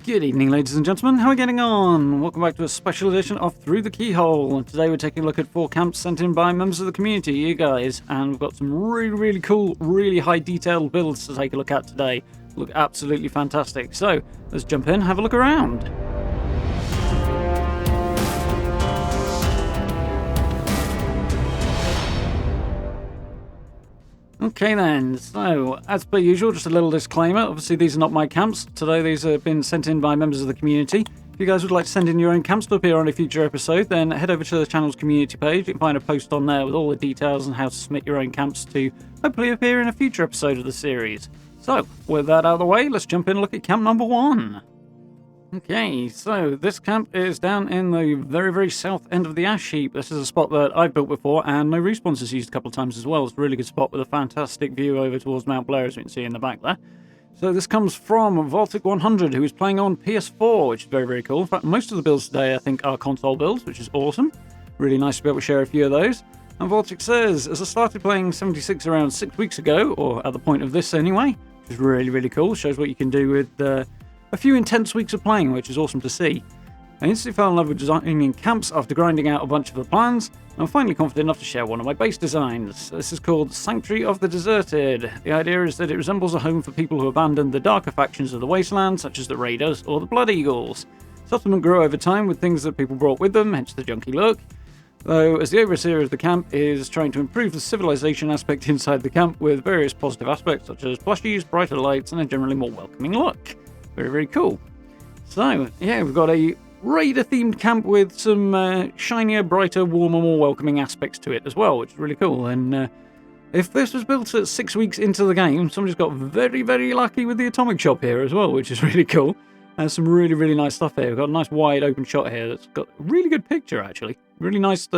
Good evening, ladies and gentlemen. How are we getting on? Welcome back to a special edition of Through the Keyhole. And today we're taking a look at 4 camps sent in by members of the community, you guys. And we've got some really cool, really high detailed builds to take a look at today. Look absolutely fantastic. So let's jump in, have a look around. Okay then, so as per usual, just a little disclaimer. Obviously these are not my camps. Today these have been sent in by members of the community. If you guys would like to send in your own camps to appear on a future episode, then head over to the channel's community page. You can find a post on there with all the details on how to submit your own camps to hopefully appear in a future episode of the series. So, with that out of the way, let's jump in and look at camp number 1. Okay, so this camp is down in the very south end of the ash heap. This is a spot that I've built before, and No Response has used a couple of times as well. It's a really good spot with a fantastic view over towards Mount Blair, as you can see in the back there. So this comes from Voltic100, who is playing on PS4, which is very cool. In fact, most of the builds today, I think, are console builds, which is awesome. Really nice to be able to share a few of those. And Voltic says, as I started playing 76 around 6 weeks ago, or at the point of this anyway, which is really cool. Shows what you can do with a few intense weeks of playing, which is awesome to see. I instantly fell in love with designing camps after grinding out a bunch of the plans, and I'm finally confident enough to share one of my base designs. This is called Sanctuary of the Deserted. The idea is that it resembles a home for people who abandoned the darker factions of the wasteland, such as the Raiders or the Blood Eagles. Settlement grew over time with things that people brought with them, hence the junky look. Though, as the overseer of the camp is trying to improve the civilization aspect inside the camp with various positive aspects such as plushies, brighter lights, and a generally more welcoming look. Very cool. So, yeah, we've got a Raider-themed camp with some shinier, brighter, warmer, more welcoming aspects to it as well, which is really cool. And if this was built at 6 weeks into the game, somebody's got very lucky with the atomic shop here as well, which is really cool. And some really nice stuff here. We've got a nice wide open shot here that's got a really good picture, actually. Really nice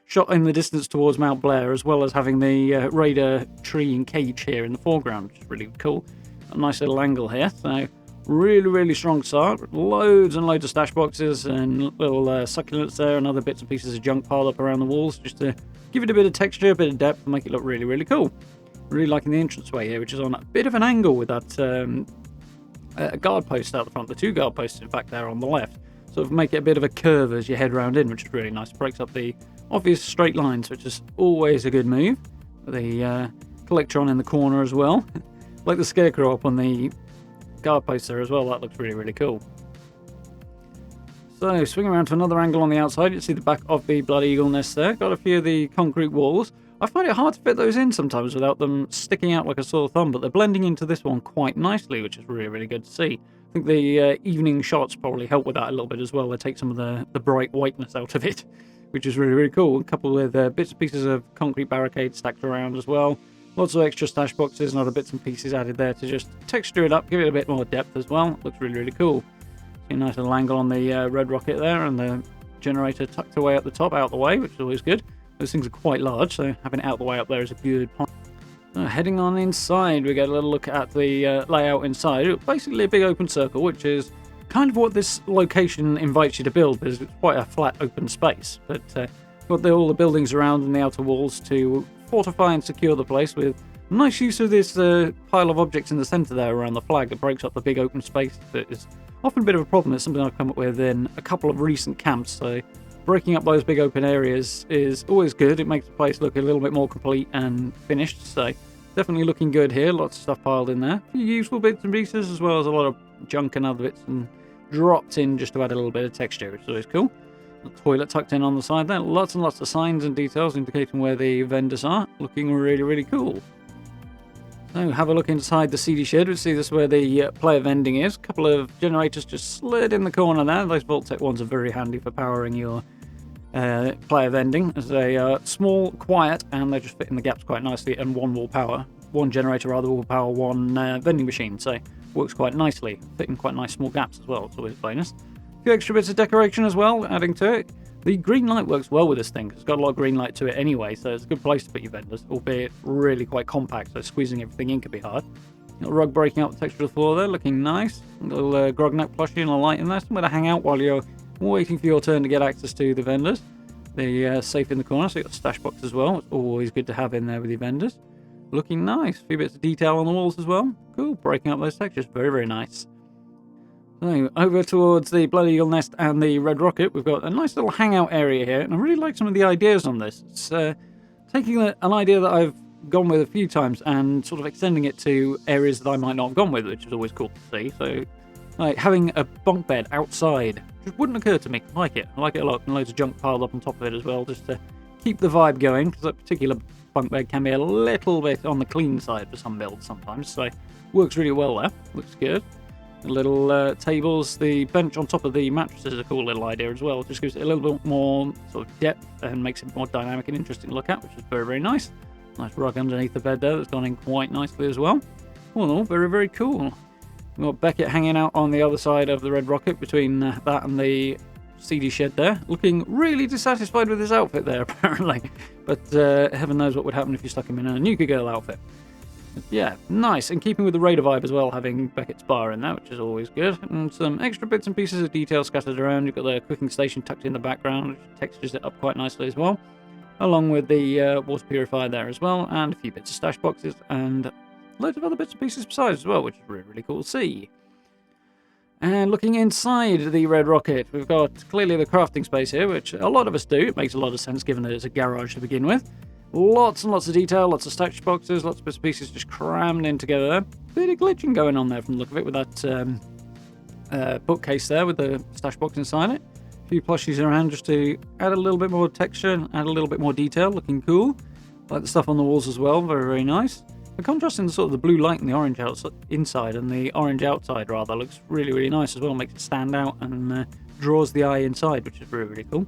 shot in the distance towards Mount Blair, as well as having the Raider tree and cage here in the foreground, which is really cool. A nice little angle here, so really strong start. Loads and loads of stash boxes and little succulents there and other bits and pieces of junk piled up around the walls just to give it a bit of texture, a bit of depth, and make it look really cool. Really liking the entranceway here, which is on a bit of an angle with that guard post out the front. The 2 guard posts, in fact, there on the left. Sort of make it a bit of a curve as you head round in, which is really nice. Breaks up the obvious straight lines, which is always a good move. The Collectron in the corner as well. Like the Scarecrow up on the guard post there as well. That looks really cool. So, swing around to another angle on the outside. You can see the back of the Blood Eagle nest there. Got a few of the concrete walls. I find it hard to fit those in sometimes without them sticking out like a sore thumb, but they're blending into this one quite nicely, which is really good to see. I think the evening shots probably help with that a little bit as well. They take some of the bright whiteness out of it, which is really cool. A couple with bits and pieces of concrete barricades stacked around as well. Lots of extra stash boxes and other bits and pieces added there to just texture it up, give it a bit more depth as well. Looks really cool. See a nice little angle on the red rocket there, and the generator tucked away at the top, out the way, which is always good. Those things are quite large, so having it out the way up there is a good point. Heading on inside, we get a little look at the layout inside. Basically a big open circle, which is kind of what this location invites you to build, because it's quite a flat open space. But got all the buildings around and the outer walls to fortify and secure the place, with nice use of this pile of objects in the centre there around the flag that breaks up the big open space. That is often a bit of a problem. It's something I've come up with in a couple of recent camps, so breaking up those big open areas is always good. It makes the place look a little bit more complete and finished, so definitely looking good here. Lots of stuff piled in there. A few useful bits and pieces, as well as a lot of junk and other bits and dropped in just to add a little bit of texture, which is always cool. The toilet tucked in on the side there. Lots and lots of signs and details indicating where the vendors are. Looking really cool. So have a look inside the CD shed. We'll see this where the player vending is. A couple of generators just slid in the corner there. Those Vault-Tec ones are very handy for powering your player vending, as they are small, quiet, and they just fit in the gaps quite nicely, and one generator will power one vending machine, so works quite nicely. Fit in quite nice small gaps as well. It's always a bonus. A few extra bits of decoration as well, adding to it. The green light works well with this thing. It's got a lot of green light to it anyway, so it's a good place to put your vendors, albeit really quite compact, so squeezing everything in can be hard. Little rug breaking up the texture of the floor there, looking nice. A little grogneck plushie and a light in there, somewhere to hang out while you're waiting for your turn to get access to the vendors. The safe in the corner, so you've got a stash box as well. It's always good to have in there with your vendors. Looking nice. A few bits of detail on the walls as well. Cool, breaking up those textures. Very nice. So, over towards the Blood Eagle Nest and the Red Rocket, we've got a nice little hangout area here, and I really like some of the ideas on this. It's taking an idea that I've gone with a few times and sort of extending it to areas that I might not have gone with, which is always cool to see. So, like having a bunk bed outside just wouldn't occur to me. I like it a lot, and loads of junk piled up on top of it as well, just to keep the vibe going, because that particular bunk bed can be a little bit on the clean side for some builds sometimes, so works really well there. Looks good. The little tables, the bench on top of the mattress is a cool little idea as well. It just gives it a little bit more sort of depth and makes it more dynamic and interesting to look at, which is very, very nice. Nice rug underneath the bed there that's gone in quite nicely as well. All in all, very, very cool. We've got Beckett hanging out on the other side of the Red Rocket between that and the CD shed there, looking really dissatisfied with his outfit there, apparently. But heaven knows what would happen if you stuck him in a Nuka Girl outfit. But yeah, nice. And keeping with the Raider vibe as well, having Beckett's bar in there, which is always good. And some extra bits and pieces of detail scattered around. You've got the cooking station tucked in the background, which textures it up quite nicely as well. Along with the water purifier there as well, and a few bits of stash boxes, and loads of other bits and pieces besides as well, which is really, really cool to see. And looking inside the Red Rocket, we've got clearly the crafting space here, which a lot of us do. It makes a lot of sense given that it's a garage to begin with. Lots and lots of detail, lots of stash boxes, lots of bits and pieces just crammed in together there. Bit of glitching going on there from the look of it with that bookcase there with the stash box inside it. A few plushies around just to add a little bit more texture and add a little bit more detail, looking cool. Like the stuff on the walls as well, very, very nice. The contrast in sort of the blue light and the orange inside and the orange outside rather looks really, really nice as well. Makes it stand out and draws the eye inside, which is really, really cool.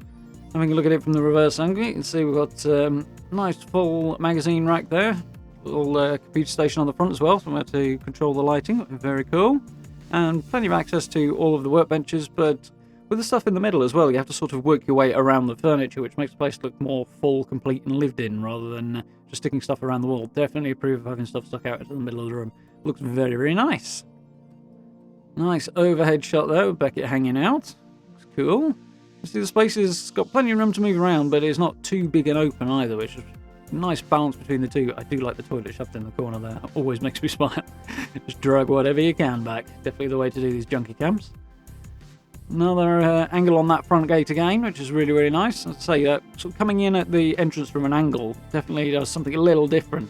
Having a look at it from the reverse angle, you can see we've got nice full magazine rack there. Little computer station on the front as well, somewhere to control the lighting. Very cool. And plenty of access to all of the workbenches, but with the stuff in the middle as well, you have to sort of work your way around the furniture, which makes the place look more full, complete, and lived in, rather than just sticking stuff around the wall. Definitely approve of having stuff stuck out into the middle of the room. Looks very, very nice. Nice overhead shot there with Beckett hanging out. Looks cool. You see the space has got plenty of room to move around, but it's not too big and open either, which is a nice balance between the two. I do like the toilet shoved in the corner there. Always makes me smile. Just drag whatever you can back. Definitely the way to do these junkie camps. Another angle on that front gate again, which is really, really nice. I'd say sort of coming in at the entrance from an angle definitely does something a little different.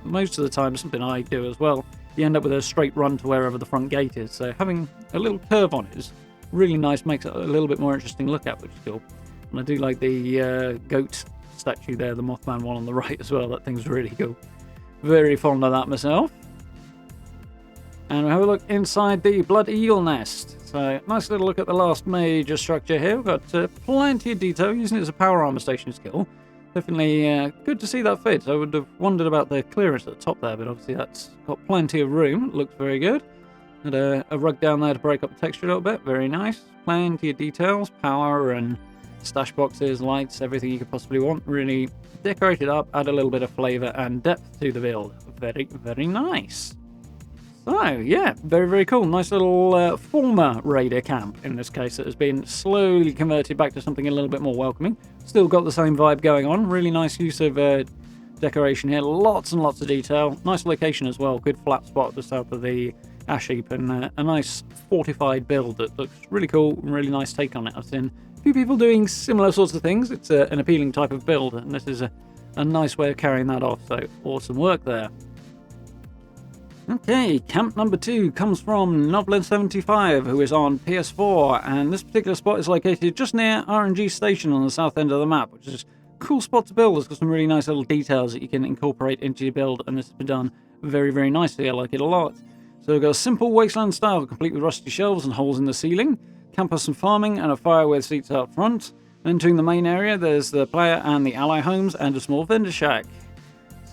Most of the time, something I do as well. You end up with a straight run to wherever the front gate is. So having a little curve on it is really nice, makes it a little bit more interesting to look at, which is cool. And I do like the goat statue there, the Mothman one on the right as well. That thing's really cool. Very fond of that myself. And we'll have a look inside the Blood Eagle Nest. So, nice little look at the last major structure here. We've got plenty of detail, using it as a power armor station skill. Definitely good to see that fit. I would have wondered about the clearance at the top there, but obviously that's got plenty of room. It looks very good. And a rug down there to break up the texture a little bit. Very nice. Plenty of details, power and stash boxes, lights, everything you could possibly want. Really decorate it up, add a little bit of flavour and depth to the build. Very, very nice. So, yeah, very, very cool. Nice little former Raider camp, in this case, that has been slowly converted back to something a little bit more welcoming. Still got the same vibe going on. Really nice use of decoration here. Lots and lots of detail. Nice location as well. Good flat spot just south of the ash heap. And a nice fortified build that looks really cool. Really nice take on it. I've seen a few people doing similar sorts of things. It's an appealing type of build, and this is a nice way of carrying that off. So, awesome work there. Okay, camp number 2 comes from Knoblin75, who is on PS4, and this particular spot is located just near RNG Station on the south end of the map, which is a cool spot to build. It's got some really nice little details that you can incorporate into your build, and this has been done very, very nicely. I like it a lot. So we've got a simple wasteland style, complete with rusty shelves and holes in the ceiling. Camp has some farming and a fire with seats out front. Entering the main area, there's the player and the ally homes and a small vendor shack.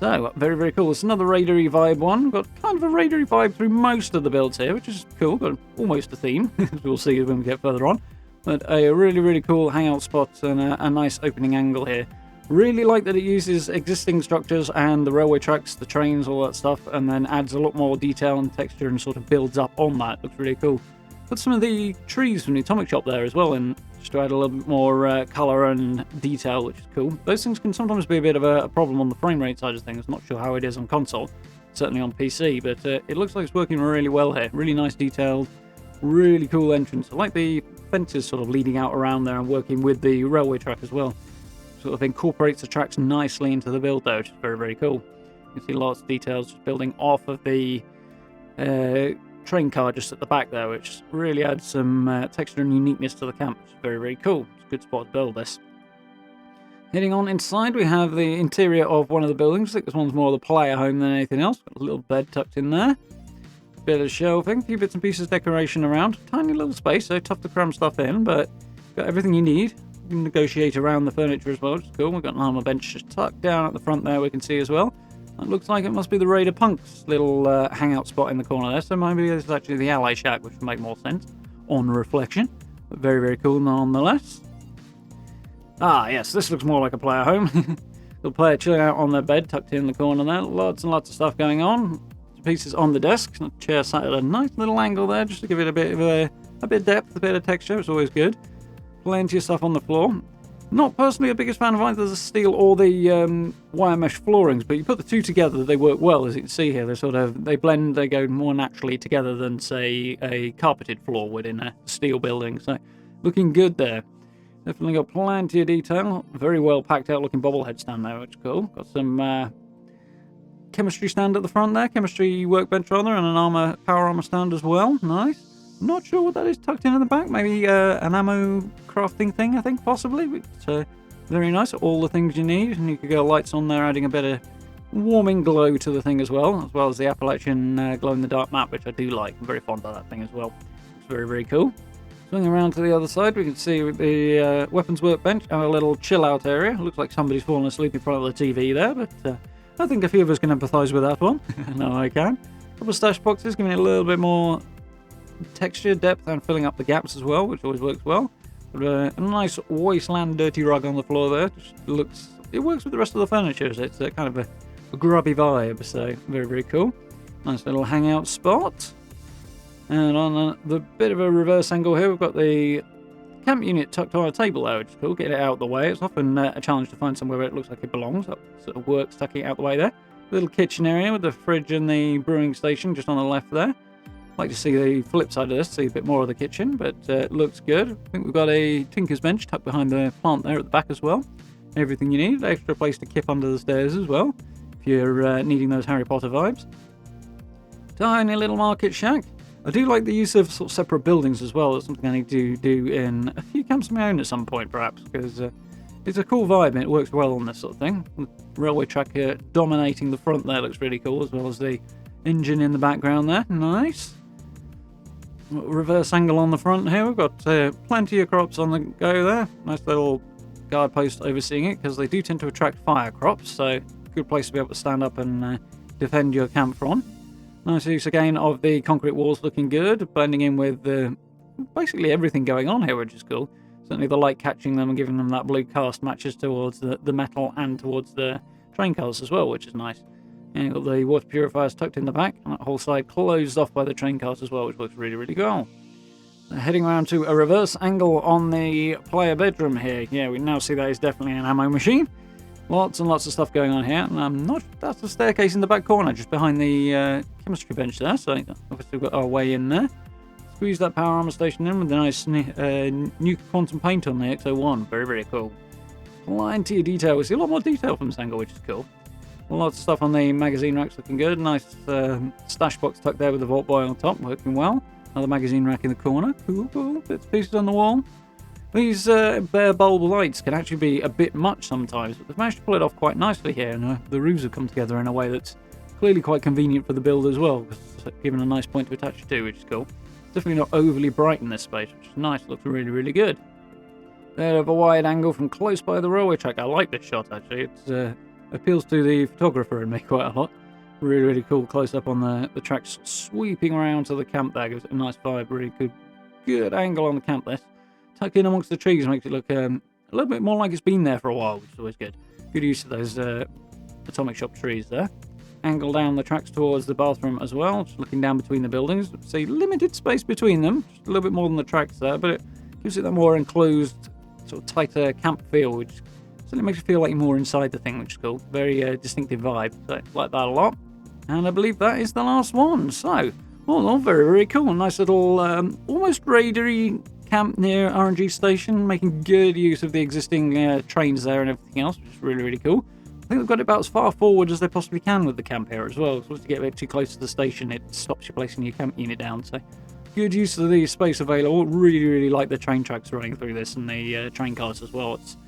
So, very, very cool. It's another Raidery vibe one. Got kind of a Raidery vibe through most of the builds here, which is cool. Got almost a theme, as we'll see when we get further on. But a really, really cool hangout spot and a nice opening angle here. Really like that it uses existing structures and the railway tracks, the trains, all that stuff, and then adds a lot more detail and texture and sort of builds up on that. Looks really cool. Put some of the trees from the Atomic Shop there as well in, just to add a little bit more colour and detail, which is cool. Those things can sometimes be a bit of a problem on the frame rate side of things. Not sure how it is on console, certainly on PC, but it looks like it's working really well here. Really nice detailed, Really cool entrance. I like the fences sort of leading out around there and working with the railway track as well. Sort of incorporates the tracks nicely into the build there, which is very, very cool. You can see lots of details just building off of the train car just at the back there, which really adds some texture and uniqueness to the camp, which is very, very cool. It's a good spot to build this. Heading on inside, we have the interior of one of the buildings. I think this one's more of the player home than anything else. Got a little bed tucked in there. Bit of shelving, a few bits and pieces decoration around. Tiny little space, so tough to cram stuff in, but got everything you need. You can negotiate around the furniture as well, which is cool. We've got an armor bench just tucked down at the front there, we can see as well. It looks like it must be the Raider Punk's little hangout spot in the corner there, so maybe this is actually the Ally Shack, which would make more sense on reflection. But very, very cool nonetheless. Ah, yes, this looks more like a player home. The player chilling out on their bed, tucked in the corner there. Lots and lots of stuff going on. Pieces on the desk. The chair sat at a nice little angle there, just to give it a bit of depth, a bit of texture. It's always good. Plenty of stuff on the floor. Not personally the biggest fan of either the steel or the wire mesh floorings, but you put the two together, they work well. As you can see here, they blend, they go more naturally together than, say, a carpeted floor would in a steel building. So, looking good there. Definitely got plenty of detail. Very well packed out looking bobblehead stand there, which is cool. Got some chemistry stand at the front there, chemistry workbench rather, and an power armor stand as well. Nice. Not sure what that is tucked in at the back. Maybe an ammo crafting thing, I think, possibly. But, very nice. All the things you need, and you could go lights on there, adding a bit of warming glow to the thing as well as the Appalachian glow-in-the-dark map, which I do like. I'm very fond of that thing as well. It's very, very cool. Swing around to the other side, we can see the weapons workbench and a little chill-out area. Looks like somebody's fallen asleep in front of the TV there, but I think a few of us can empathise with that one. No, I can. A couple of stash boxes, giving it a little bit more texture, depth, and filling up the gaps as well, which always works well. But, a nice wasteland dirty rug on the floor there. It works with the rest of the furniture. It's a kind of a grubby vibe, so very, very cool. Nice little hangout spot. And on the bit of a reverse angle here, we've got the camp unit tucked on a table there, which is cool. Getting it out of the way. It's often a challenge to find somewhere where it looks like it belongs. That sort of works tucking it out the way there. Little kitchen area with the fridge and the brewing station just on the left there. Like to see the flip side of this, see a bit more of the kitchen, but it looks good. I think we've got a tinker's bench tucked behind the plant there at the back as well. Everything you need. Extra place to kip under the stairs as well, if you're needing those Harry Potter vibes. Tiny little market shack. I do like the use of sort of separate buildings as well. That's something I need to do in a few camps of my own at some point, perhaps, because it's a cool vibe and it works well on this sort of thing. The railway track dominating the front there looks really cool, as well as the engine in the background there. Nice. Reverse angle on the front here. We've got plenty of crops on the go there. Nice little guard post overseeing it, because they do tend to attract fire crops, so good place to be able to stand up and defend your camp from. Nice use again of the concrete walls, looking good, blending in with basically everything going on here, which is cool. Certainly the light catching them and giving them that blue cast matches towards the metal and towards the train cars as well, which is nice. And you've got the water purifiers tucked in the back, and that whole side closed off by the train cars as well, which looks really, really cool. Heading around to a reverse angle on the player bedroom here. Yeah, we now see that is definitely an ammo machine. Lots and lots of stuff going on here, and I'm not sure if that's the staircase in the back corner, just behind the chemistry bench there, so obviously we've got our way in there. Squeeze that power armor station in with the nice nuke quantum paint on the X01, very, very cool. Plenty of detail, we see a lot more detail from this angle, which is cool. Lots of stuff on the magazine racks looking good, nice stash box tucked there with the Vault Boy on top, working well. Another magazine rack in the corner, cool, cool, bits and pieces on the wall. These bare bulb lights can actually be a bit much sometimes, but they've managed to pull it off quite nicely here, and the roofs have come together in a way that's clearly quite convenient for the build as well, because it's given a nice point to attach it to, which is cool. Definitely not overly bright in this space, which is nice, looks really, really good. Bit of a wide angle from close by the railway track. I like this shot actually, it appeals to the photographer in me quite a lot. Really, really cool close up on the tracks sweeping around to the camp there, gives it a nice vibe, really good angle on the camp there. Tucked in amongst the trees makes it look a little bit more like it's been there for a while, which is always good. Good use of those atomic shop trees there. Angle down the tracks towards the bathroom as well, just looking down between the buildings. See, limited space between them, just a little bit more than the tracks there, but it gives it that more enclosed, sort of tighter camp feel, which certainly makes you feel like you're more inside the thing, which is cool. Very distinctive vibe, so I like that a lot. And I believe that is the last one. So, Oh, very, very cool. Nice little, almost raidery camp near RNG station, making good use of the existing trains there and everything else, which is really, really cool. I think they've got it about as far forward as they possibly can with the camp here as well. So once you get a bit too close to the station, it stops you placing your camp unit down. So good use of the space available. Really, really like the train tracks running through this and the train cars as well. It's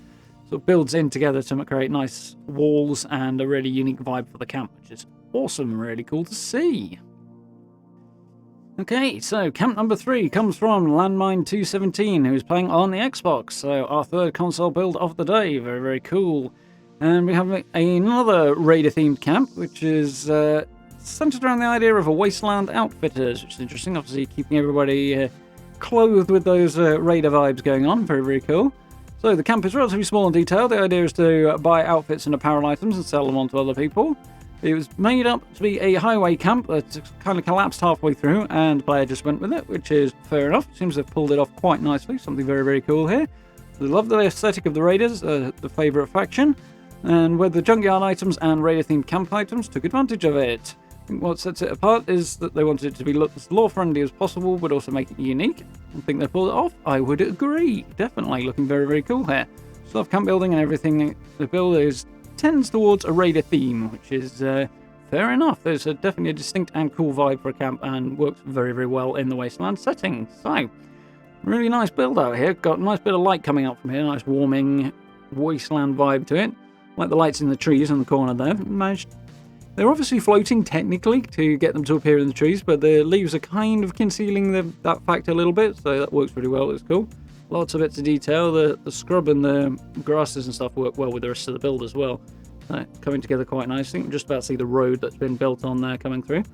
sort of builds in together to create nice walls and a really unique vibe for the camp, which is awesome. Really cool to see. Okay, so camp number 3 comes from Landmine 217, who's playing on the Xbox. So our third console build of the day. Very, very cool. And we have another Raider-themed camp, which is centered around the idea of a Wasteland Outfitters, which is interesting. Obviously, keeping everybody clothed with those Raider vibes going on. Very, very cool. So the camp is relatively small and detailed. The idea is to buy outfits and apparel items and sell them on to other people. It was made up to be a highway camp that kind of collapsed halfway through, and the player just went with it, which is fair enough. Seems to have pulled it off quite nicely. Something very, very cool here. I love the aesthetic of the Raiders, the favourite faction, and with the junkyard items and Raider-themed camp items, took advantage of it. I think what sets it apart is that they wanted it to be look as lore-friendly as possible, but also make it unique. I think they pulled it off. I would agree. Definitely looking very, very cool here. So camp building and everything the build tends towards a Raider theme, which is fair enough. There's definitely a distinct and cool vibe for a camp and works very, very well in the Wasteland setting. So, really nice build out here. Got a nice bit of light coming up from here. Nice warming Wasteland vibe to it. Like the lights in the trees in the corner there. They're obviously floating technically to get them to appear in the trees, but the leaves are kind of concealing that fact a little bit, so that works really well. It's cool. Lots of bits of detail. The scrub and the grasses and stuff work well with the rest of the build as well. Coming together quite nicely. I'm just about to see the road that's been built on there coming through.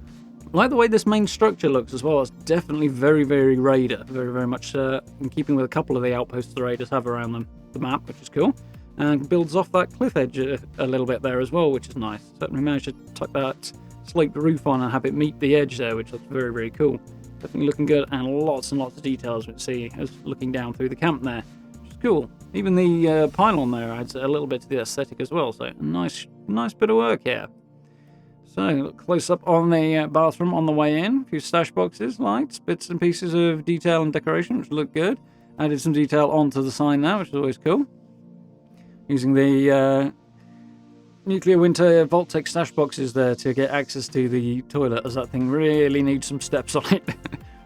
I like the way this main structure looks as well. It's definitely very, very Raider. Very, very much in keeping with a couple of the outposts the Raiders have around the map, which is cool. And builds off that cliff edge a little bit there as well, which is nice. Certainly managed to tuck that sloped roof on and have it meet the edge there, which looks very, very cool. Definitely looking good, and lots of details we see as looking down through the camp there, which is cool. Even the pylon there adds a little bit to the aesthetic as well, so nice bit of work here. So, look close up on the bathroom on the way in. A few stash boxes, lights, bits and pieces of detail and decoration, which look good. Added some detail onto the sign now, which is always cool. Using the Nuclear Winter Vault-Tec stash boxes there to get access to the toilet, as that thing really needs some steps on it.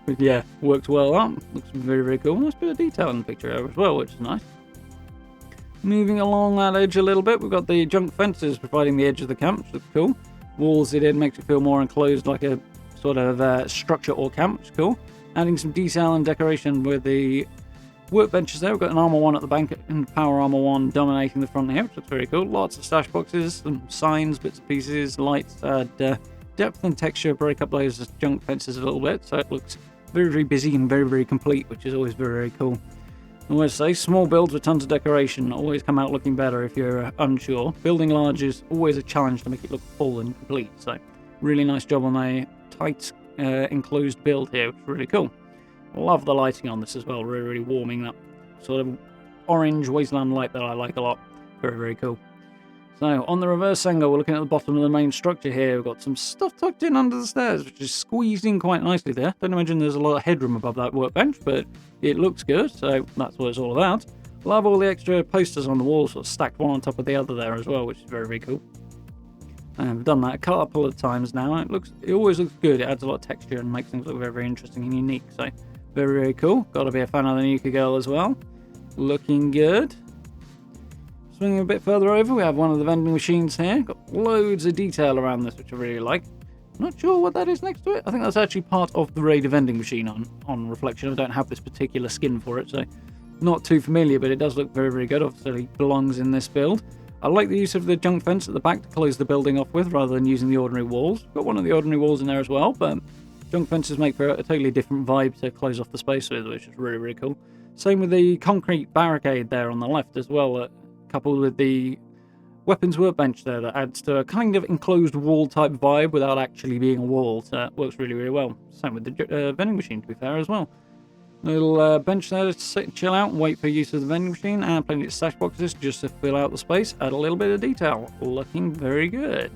But yeah, works well up. Looks very, very cool. Nice bit of detail in the picture as well, which is nice. Moving along that edge a little bit, we've got the junk fences providing the edge of the camp, which looks cool. Walls it in, makes it feel more enclosed, like a sort of structure or camp, which is cool. Adding some detail and decoration with the workbenches there. We've got an armor 1 at the back and power armor 1 dominating the front here, which looks very cool. Lots of stash boxes, some signs, bits and pieces, lights, depth and texture, break up those junk fences a little bit, so it looks very, very busy and very, very complete, which is always very, very cool. I always say, small builds with tons of decoration always come out looking better if you're unsure. Building large is always a challenge to make it look full and complete, so really nice job on a tight enclosed build here, which is really cool. Love the lighting on this as well, really, really warming, that sort of orange wasteland light that I like a lot. Very, very cool. So, on the reverse angle, we're looking at the bottom of the main structure here. We've got some stuff tucked in under the stairs, which is squeezed in quite nicely there. Don't imagine there's a lot of headroom above that workbench, but it looks good, so that's what it's all about. Love all the extra posters on the walls, sort of stacked one on top of the other there as well, which is very, very cool. I've done that a couple of times now, and it always looks good. It adds a lot of texture and makes things look very, very interesting and unique, so very, very cool. Got to be a fan of the Nuka Girl as well. Looking good. Swinging a bit further over, we have one of the vending machines here. Got loads of detail around this, which I really like. Not sure what that is next to it. I think that's actually part of the Raider vending machine on reflection. I don't have this particular skin for it, so not too familiar, but it does look very, very good. Obviously belongs in this build. I like the use of the junk fence at the back to close the building off with, rather than using the ordinary walls. Got one of the ordinary walls in there as well, but junk fences make for a totally different vibe to close off the space with, which is really, really cool. Same with the concrete barricade there on the left as well, coupled with the weapons workbench there, that adds to a kind of enclosed wall type vibe without actually being a wall, so it works really, really well. Same with the vending machine, to be fair, as well. Little bench there to sit and chill out and wait for use of the vending machine, and plenty of stash boxes just to fill out the space, add a little bit of detail. Looking very good.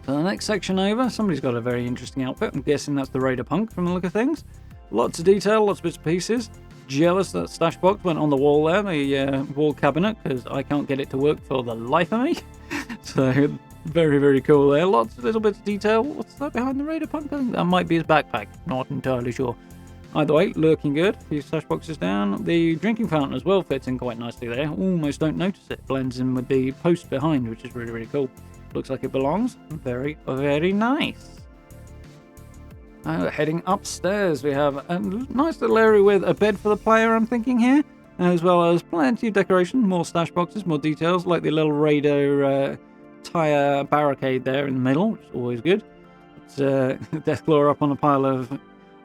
So the next section over, somebody's got a very interesting outfit. I'm guessing that's the Raider Punk from the look of things. Lots of detail, lots of bits and pieces. Jealous that stash box went on the wall there, the wall cabinet, because I can't get it to work for the life of me. So very, very cool there. Lots of little bits of detail. What's that behind the Raider Punk? I think that might be his backpack. Not entirely sure. Either way, looking good. A few stash boxes down. The drinking fountain as well fits in quite nicely there. Almost don't notice it. Blends in with the post behind, which is really, really cool. Looks like it belongs. Very, very nice. Heading upstairs, we have a nice little area with a bed for the player, I'm thinking here, as well as plenty of decoration, more stash boxes, more details, like the little Raider tire barricade there in the middle, which is always good. It's Deathclaw up on a pile of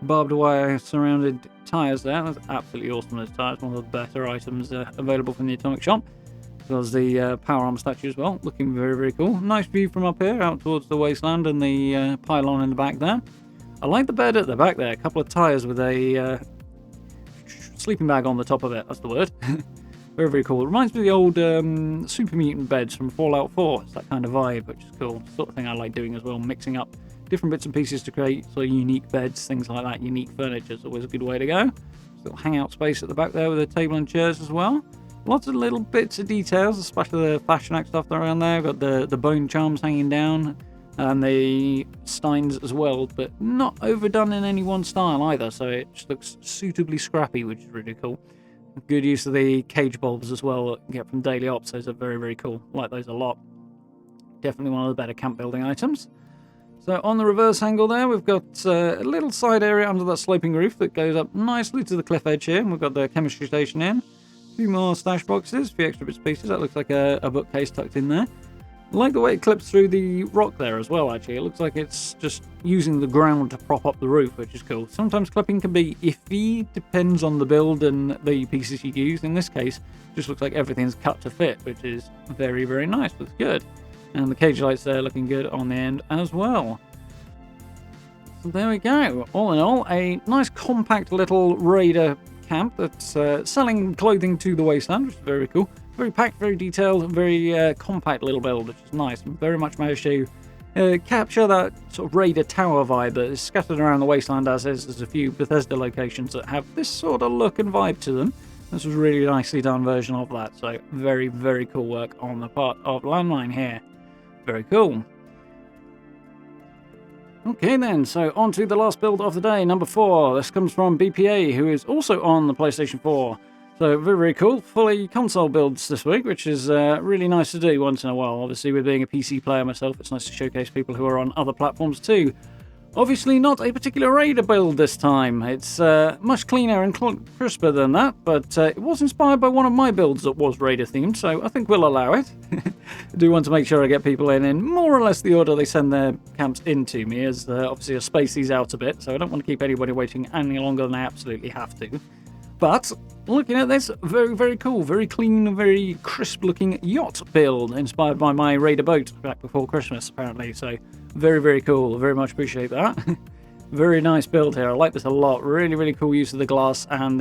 barbed wire surrounded tires there. That's absolutely awesome, those tires, one of the better items available from the Atomic Shop. As well as the power armor statue as well, looking very, very cool. Nice view from up here, out towards the wasteland and the pylon in the back there. I like the bed at the back there, a couple of tires with a sleeping bag on the top of it, that's the word. Very, very cool. It reminds me of the old Super Mutant beds from Fallout 4. It's that kind of vibe, which is cool. Sort of thing I like doing as well, mixing up different bits and pieces to create sort of unique beds, things like that. Unique furniture is always a good way to go. Little hangout space at the back there with a table and chairs as well. Lots of little bits of details, especially the Fashion Act stuff around there. Got the bone charms hanging down. And the steins as well, but not overdone in any one style either, so it just looks suitably scrappy, which is really cool. Good use of the cage bulbs as well that you get from Daily Ops. Those are very, very cool. I like those a lot. Definitely one of the better camp building items. So on the reverse angle there, we've got a little side area under that sloping roof that goes up nicely to the cliff edge here. We've got the chemistry station in. A few more stash boxes, a few extra bits and pieces. That looks like a bookcase tucked in there. I like the way it clips through the rock there as well, actually. It looks like it's just using the ground to prop up the roof, which is cool. Sometimes clipping can be iffy, depends on the build and the pieces you use. In this case, it just looks like everything's cut to fit, which is very, very nice. Looks good. And the cage lights there looking good on the end as well. So there we go. All in all, a nice compact little Raider camp that's selling clothing to the wasteland, which is very cool. Very packed, very detailed, very compact little build, which is nice. Very much managed to capture that sort of Raider Tower vibe that is scattered around the wasteland, as is. There's a few Bethesda locations that have this sort of look and vibe to them. This was a really nicely done version of that, so very, very cool work on the part of Landmine here. Very cool. Okay then, so on to the last build of the day, number 4. This comes from BPA, who is also on the PlayStation 4. So very, very cool. Fully console builds this week, which is really nice to do once in a while. Obviously, with being a PC player myself, it's nice to showcase people who are on other platforms too. Obviously not a particular Raider build this time. It's much cleaner and crisper than that, but it was inspired by one of my builds that was Raider themed, so I think we'll allow it. I do want to make sure I get people in more or less the order they send their camps into me, as obviously I space these out a bit, so I don't want to keep anybody waiting any longer than I absolutely have to. But looking at this, very, very cool, very clean, very crisp looking yacht build, inspired by my Raider boat back before Christmas, apparently. So very, very cool. Very much appreciate that. Very nice build here. I like this a lot. Really, really cool use of the glass and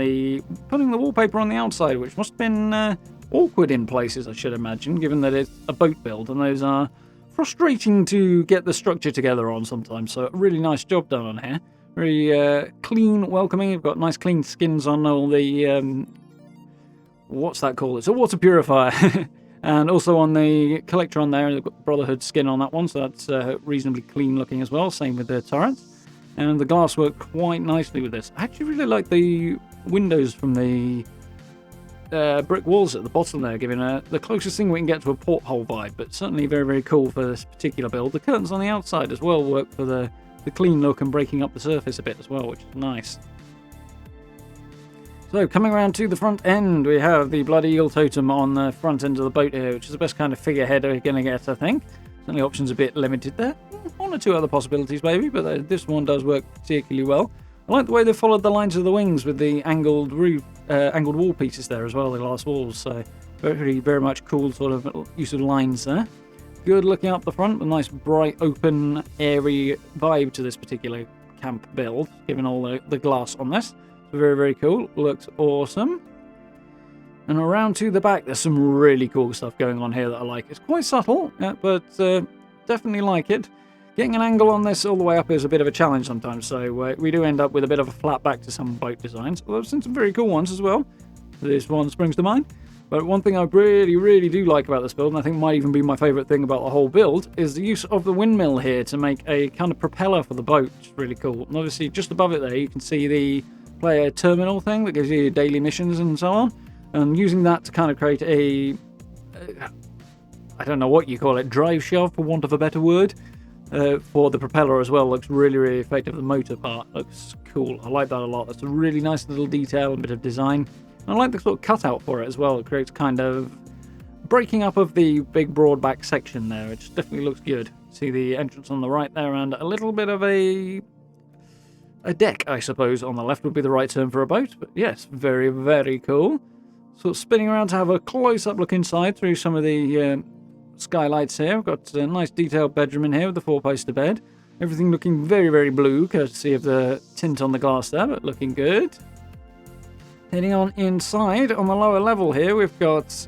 putting the wallpaper on the outside, which must have been awkward in places, I should imagine, given that it's a boat build, and those are frustrating to get the structure together on sometimes. So a really nice job done on here. Very clean, welcoming. You've got nice clean skins on all the, what's that called? It's a water purifier. And also on the collector on there, they've got the Brotherhood skin on that one, so that's reasonably clean looking as well. Same with the turrets. And the glass worked quite nicely with this. I actually really like the windows from the brick walls at the bottom there, giving the closest thing we can get to a porthole vibe, but certainly very, very cool for this particular build. The curtains on the outside as well work for the clean look and breaking up the surface a bit as well, which is nice. So coming around to the front end, we have the Blood Eagle totem on the front end of the boat here, which is the best kind of figurehead we're going to get, I think. Certainly options a bit limited there. One or two other possibilities maybe, but this one does work particularly well. I like the way they followed the lines of the wings with the angled roof, angled wall pieces there as well, the glass walls. So very, very much cool sort of use of lines there. Good looking up the front, a nice bright, open, airy vibe to this particular camp build, given all the glass on this. So very, very cool. Looks awesome. And around to the back, there's some really cool stuff going on here that I like. It's quite subtle, but definitely like it. Getting an angle on this all the way up is a bit of a challenge sometimes, so we do end up with a bit of a flat back to some boat designs, although I've seen some very cool ones as well. This one springs to mind. But one thing I really do like about this build, and I think might even be my favourite thing about the whole build, is the use of the windmill here to make a kind of propeller for the boat, which is really cool. And obviously just above it there you can see the player terminal thing that gives you daily missions and so on. And using that to kind of create a I don't know what you call it, drive shaft for want of a better word, for the propeller as well. Looks really effective. The motor part looks cool. I like that a lot. That's a really nice little detail and bit of design. I like the sort of cutout for it as well. It creates kind of breaking up of the big broad back section there, which definitely looks good. See the entrance on the right there, and a little bit of a deck, I suppose, on the left would be the right term for a boat. But yes, very cool. Sort of spinning around to have a close-up look inside through some of the skylights here. We've got a nice detailed bedroom in here with the four-poster bed. Everything looking very blue, courtesy of the tint on the glass there, but looking good. Heading on inside, on the lower level here, we've got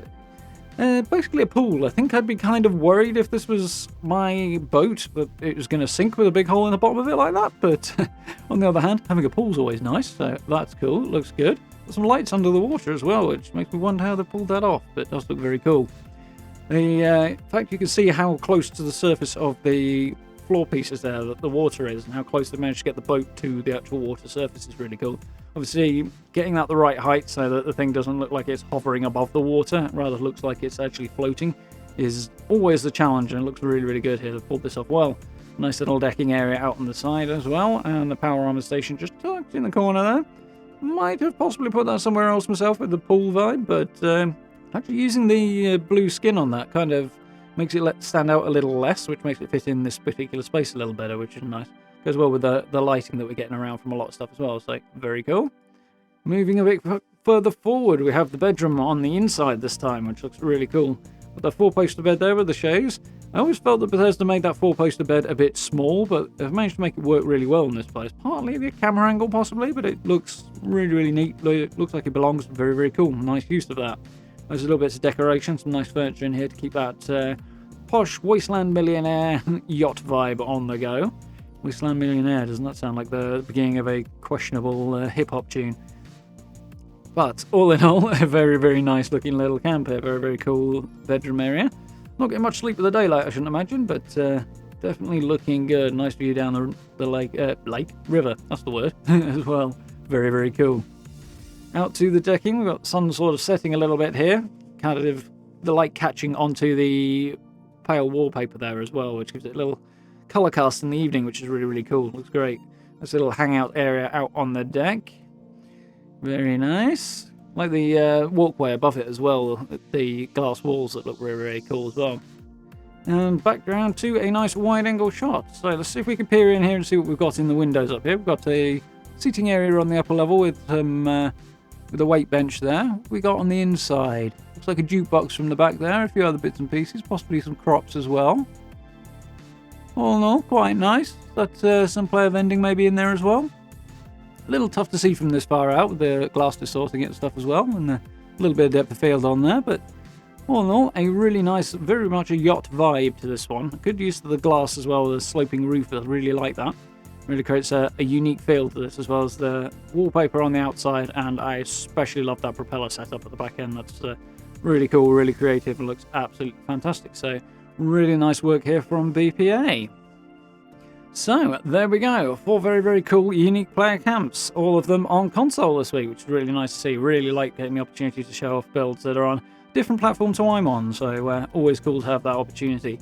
basically a pool. I think I'd be kind of worried if this was my boat, that it was going to sink with a big hole in the bottom of it like that, but on the other hand, having a pool's always nice, so that's cool. It looks good. There's some lights under the water as well, which makes me wonder how they pulled that off, but it does look very cool. In fact, you can see how close to the surface of the floor pieces there that the water is, and how close they managed to get the boat to the actual water surface is really cool. Obviously, getting that the right height so that the thing doesn't look like it's hovering above the water, it rather looks like it's actually floating, is always the challenge, and it looks really good here. They've pulled this off well. Nice little decking area out on the side as well, and the power armor station just tucked in the corner there. Might have possibly put that somewhere else myself with the pool vibe, but actually using the blue skin on that kind of makes it stand out a little less, which makes it fit in this particular space a little better, which is nice. Goes well with the lighting that we're getting around from a lot of stuff as well, so very cool. Moving a bit further forward, we have the bedroom on the inside this time, which looks really cool. With the four-poster bed there with the chaise. I always felt that Bethesda made that four-poster bed a bit small, but they've managed to make it work really well in this place. Partly the camera angle possibly, but it looks really neat. It looks like it belongs. Very cool. Nice use of that. There's a little bits of decoration, some nice furniture in here to keep that posh Wasteland Millionaire yacht vibe on the go. Wasteland Millionaire, doesn't that sound like the beginning of a questionable hip-hop tune? But all in all, a very nice looking little camp here. Very cool bedroom area. Not getting much sleep with the daylight, I shouldn't imagine, but definitely looking good. Nice view down the river, that's the word, as well. Very cool. Out to the decking, we've got the sun sort of setting a little bit here. Kind of the light catching onto the pale wallpaper there as well, which gives it a little colour cast in the evening, which is really cool. Looks great. Nice little hangout area out on the deck. Very nice. Like the walkway above it as well, the glass walls that look really cool as well. And background to a nice wide-angle shot. So let's see if we can peer in here and see what we've got in the windows up here. We've got a seating area on the upper level with with a weight bench there. What we got on the inside? Looks like a jukebox from the back there, a few other bits and pieces, possibly some crops as well. All in all, quite nice. Got some player vending maybe in there as well. A little tough to see from this far out with the glass distorting it and stuff as well, and a little bit of depth of field on there, but all in all, a really nice, very much a yacht vibe to this one. Good use of the glass as well, the sloping roof, I really like that. Really creates a unique feel to this, as well as the wallpaper on the outside, and I especially love that propeller setup at the back end. That's really cool, really creative, and looks absolutely fantastic. So, really nice work here from BPA. So, there we go. 4 very cool, unique player camps. All of them on console this week, which is really nice to see. Really like getting the opportunity to show off builds that are on different platforms to I'm on. So, always cool to have that opportunity.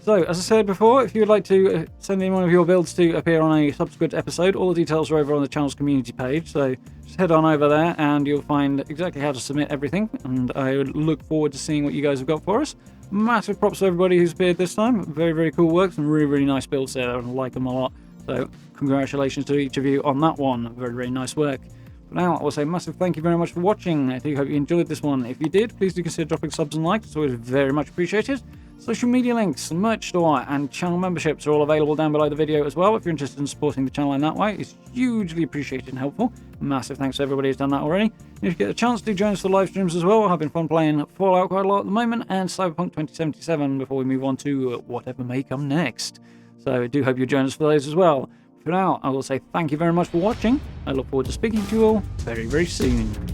So, as I said before, if you would like to send in one of your builds to appear on a subsequent episode, all the details are over on the channel's community page. So, just head on over there and you'll find exactly how to submit everything. And I would look forward to seeing what you guys have got for us. Massive props to everybody who's appeared this time. Very cool work. Some really nice builds there. I like them a lot. So, congratulations to each of you on that one. Very nice work. But now, I will say massive thank you very much for watching. I do hope you enjoyed this one. If you did, please do consider dropping subs and likes. It's always very much appreciated. Social media links, merch store, and channel memberships are all available down below the video as well. If you're interested in supporting the channel in that way, it's hugely appreciated and helpful. Massive thanks to everybody who's done that already. If you get a chance, do join us for live streams as well. We're having fun playing Fallout quite a lot at the moment, and Cyberpunk 2077 before we move on to whatever may come next. So I do hope you join us for those as well. For now, I will say thank you very much for watching. I look forward to speaking to you all very, very soon.